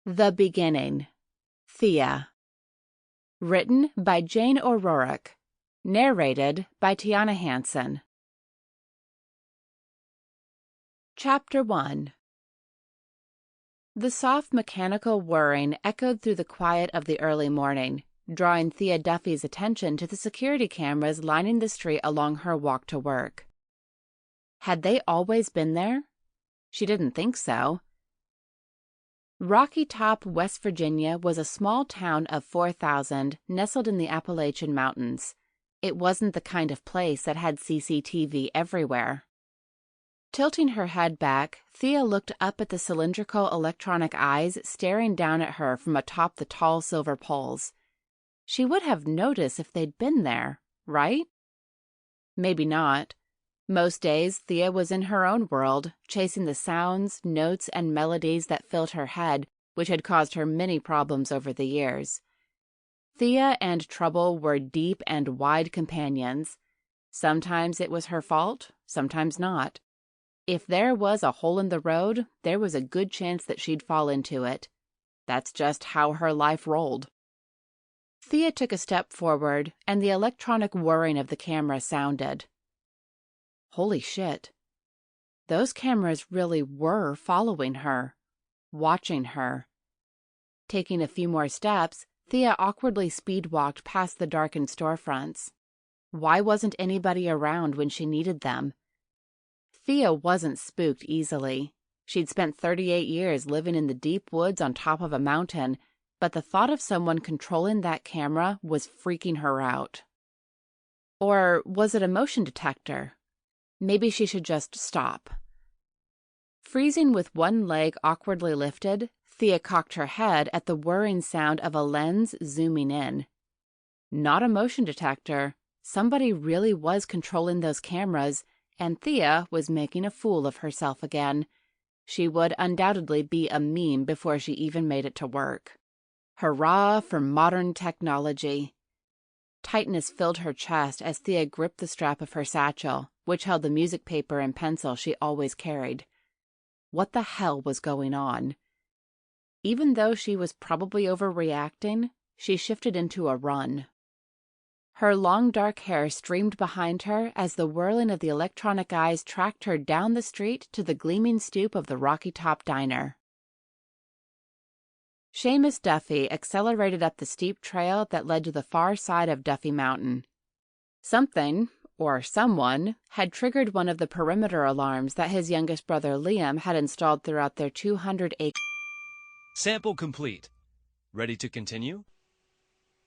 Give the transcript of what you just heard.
The Beginning. Thea. Written by Jane O'Rourke. Narrated by Tiana Hanson. Chapter 1. The soft mechanical whirring echoed through the quiet of the early morning, drawing Thea Duffy's attention to the security cameras lining the street along her walk to work. Had they always been there? She didn't think so. Rocky Top, West Virginia was a small town of 4,000 nestled in the Appalachian Mountains. It wasn't the kind of place that had CCTV everywhere. Tilting her head back, Thea looked up at the cylindrical electronic eyes staring down at her from atop the tall silver poles. She would have noticed if they'd been there, right? Maybe not. Most days, Thea was in her own world, chasing the sounds, notes, and melodies that filled her head, which had caused her many problems over the years. Thea and trouble were deep and wide companions. Sometimes it was her fault, sometimes not. If there was a hole in the road, there was a good chance that she'd fall into it. That's just how her life rolled. Thea took a step forward, and the electronic whirring of the camera sounded. Holy shit. Those cameras really were following her, watching her. Taking a few more steps, Thea awkwardly speed-walked past the darkened storefronts. Why wasn't anybody around when she needed them? Thea wasn't spooked easily. She'd spent 38 years living in the deep woods on top of a mountain, but the thought of someone controlling that camera was freaking her out. Or was it a motion detector? Maybe she should just stop. Freezing with one leg awkwardly lifted, Thea cocked her head at the whirring sound of a lens zooming in. Not a motion detector. Somebody really was controlling those cameras, and Thea was making a fool of herself again. She would undoubtedly be a meme before she even made it to work. Hurrah for modern technology! Tightness filled her chest as Thea gripped the strap of her satchel, which held the music paper and pencil she always carried. What the hell was going on? Even though she was probably overreacting, she shifted into a run. Her long dark hair streamed behind her as the whirling of the electronic eyes tracked her down the street to the gleaming stoop of the Rocky Top Diner. Seamus Duffy accelerated up the steep trail that led to the far side of Duffy Mountain. Something, or someone, had triggered one of the perimeter alarms that his youngest brother Liam had installed throughout their 200-acre... Sample complete. Ready to continue?